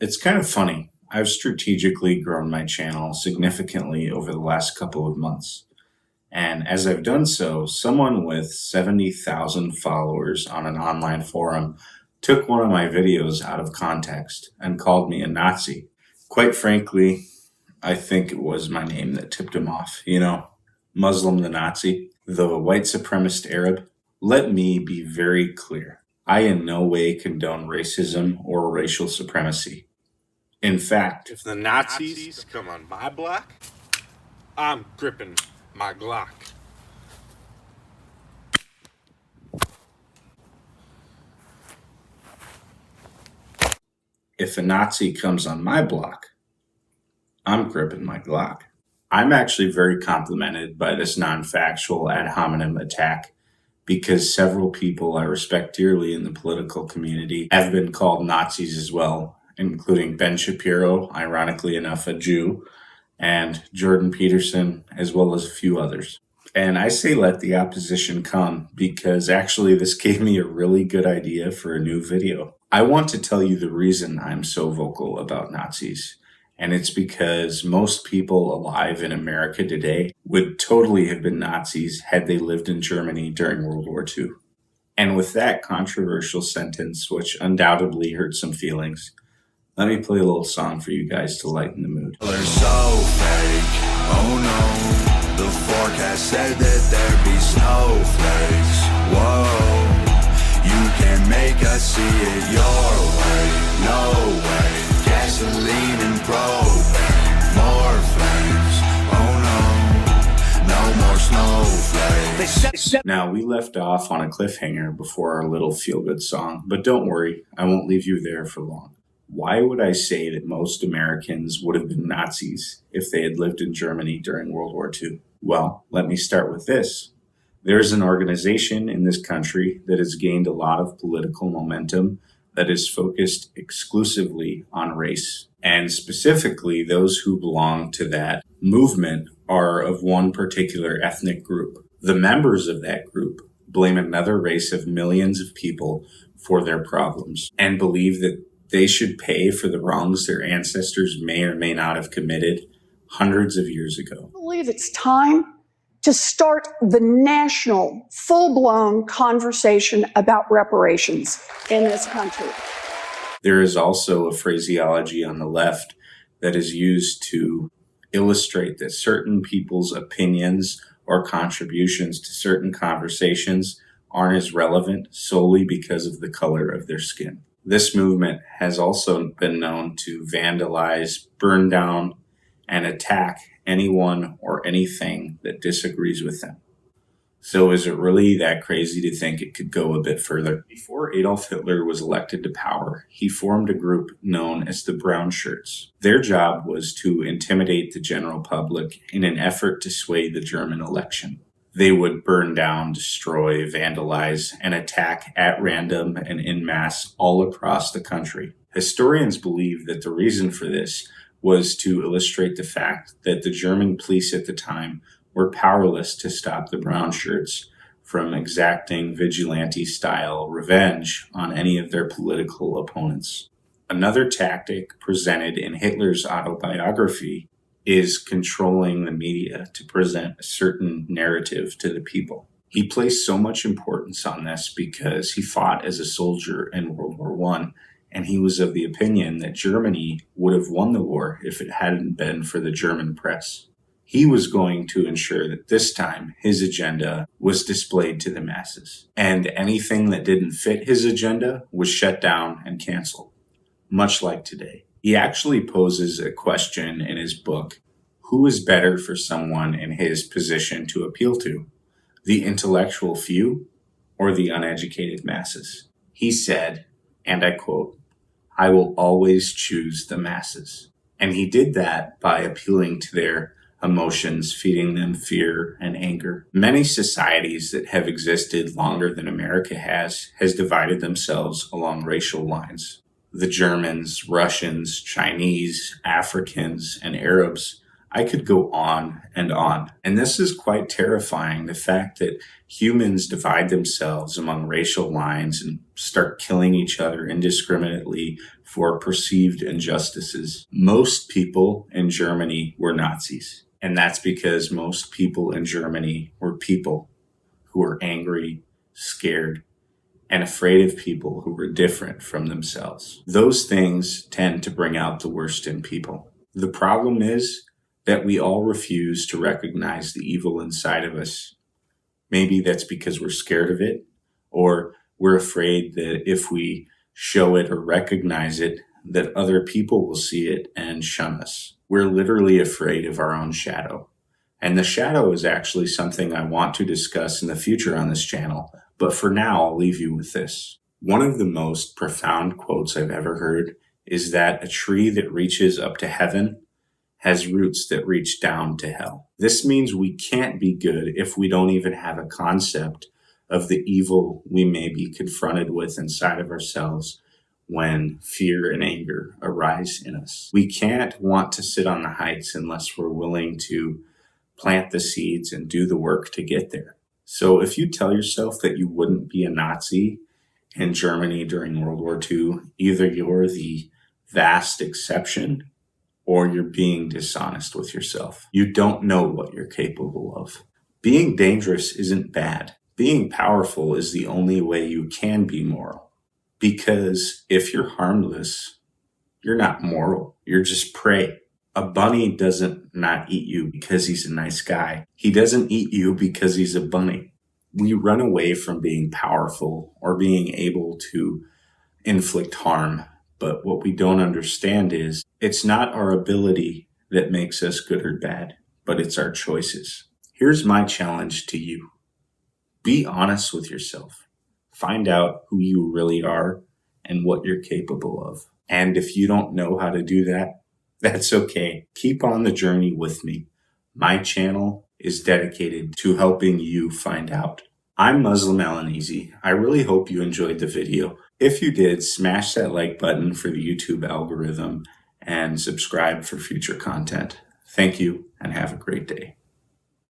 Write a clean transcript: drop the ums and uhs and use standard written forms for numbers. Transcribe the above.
It's kind of funny. I've strategically grown my channel significantly over the last couple of months. And as I've done so, someone with 70,000 followers on an online forum took one of my videos out of context and called me a Nazi. Quite frankly, I think it was my name that tipped him off. Muslim the Nazi, the white supremacist Arab. Let me be very clear. I in no way condone racism or racial supremacy. In fact, If the Nazis come on my block, I'm gripping my Glock. if a Nazi comes on my block, I'm gripping my Glock. I'm actually very complimented by this non-factual ad hominem attack because several people I respect dearly in the political community have been called Nazis as well, including Ben Shapiro, ironically enough, a Jew, and Jordan Peterson, as well as a few others. And I say let the opposition come because actually this gave me a really good idea for a new video. I want to tell you the reason I'm so vocal about Nazis. And it's because most people alive in America today would totally have been Nazis had they lived in Germany during World War II. And with that controversial sentence, which undoubtedly hurt some feelings, let me play a little song for you guys to lighten the mood. They're so fake, oh no. The forecast said that there'd be snowflakes. Whoa, you can make us see it your way. No way. Gasoline and propane, more flames. Oh no, no more snowflakes. Now, we left off on a cliffhanger before our little feel-good song, but don't worry, I won't leave you there for long. Why would I say that most Americans would have been Nazis if they had lived in Germany during World War II? Well, let me start with this. There is an organization in this country that has gained a lot of political momentum that is focused exclusively on race. And specifically, those who belong to that movement are of one particular ethnic group. The members of that group blame another race of millions of people for their problems and believe that they should pay for the wrongs their ancestors may or may not have committed hundreds of years ago. I believe it's time to start the national, full-blown conversation about reparations in this country. There is also a phraseology on the left that is used to illustrate that certain people's opinions or contributions to certain conversations aren't as relevant solely because of the color of their skin. This movement has also been known to vandalize, burn down, and attack anyone or anything that disagrees with them. So is it really that crazy to think it could go a bit further? Before Adolf Hitler was elected to power, he formed a group known as the Brown Shirts. Their job was to intimidate the general public in an effort to sway the German election. They would burn down, destroy, vandalize, and attack at random and en masse all across the country. Historians believe that the reason for this was to illustrate the fact that the German police at the time were powerless to stop the Brown Shirts from exacting vigilante-style revenge on any of their political opponents. Another tactic presented in Hitler's autobiography is controlling the media to present a certain narrative to the people. He placed so much importance on this because he fought as a soldier in World War I, and he was of the opinion that Germany would have won the war if it hadn't been for the German press. He was going to ensure that this time his agenda was displayed to the masses, and anything that didn't fit his agenda was shut down and canceled, much like today. He actually poses a question in his book: who is better for someone in his position to appeal to, the intellectual few or the uneducated masses? He said, and I quote, "I will always choose the masses." And he did that by appealing to their emotions, feeding them fear and anger. Many societies that have existed longer than America has divided themselves along racial lines. The Germans, Russians, Chinese, Africans, and Arabs. I could go on and on. And this is quite terrifying, the fact that humans divide themselves among racial lines and start killing each other indiscriminately for perceived injustices. Most people in Germany were Nazis. And that's because most people in Germany were people who were angry, scared, and afraid of people who were different from themselves. Those things tend to bring out the worst in people. The problem is that we all refuse to recognize the evil inside of us. Maybe that's because we're scared of it, or we're afraid that if we show it or recognize it, that other people will see it and shun us. We're literally afraid of our own shadow. And the shadow is actually something I want to discuss in the future on this channel. But for now, I'll leave you with this. One of the most profound quotes I've ever heard is that a tree that reaches up to heaven has roots that reach down to hell. This means we can't be good if we don't even have a concept of the evil we may be confronted with inside of ourselves when fear and anger arise in us. We can't want to sit on the heights unless we're willing to plant the seeds and do the work to get there. So if you tell yourself that you wouldn't be a Nazi in Germany during World War II, either you're the vast exception or you're being dishonest with yourself. You don't know what you're capable of. Being dangerous isn't bad. Being powerful is the only way you can be moral. Because if you're harmless, you're not moral. You're just prey. A bunny doesn't not eat you because he's a nice guy. He doesn't eat you because he's a bunny. We run away from being powerful or being able to inflict harm. But what we don't understand is it's not our ability that makes us good or bad, but it's our choices. Here's my challenge to you. Be honest with yourself. Find out who you really are and what you're capable of. And if you don't know how to do that, that's okay. Keep on the journey with me. My channel is dedicated to helping you find out. I'm Muslim Alanizi. I really hope you enjoyed the video. If you did, smash that like button for the YouTube algorithm and subscribe for future content. Thank you and have a great day.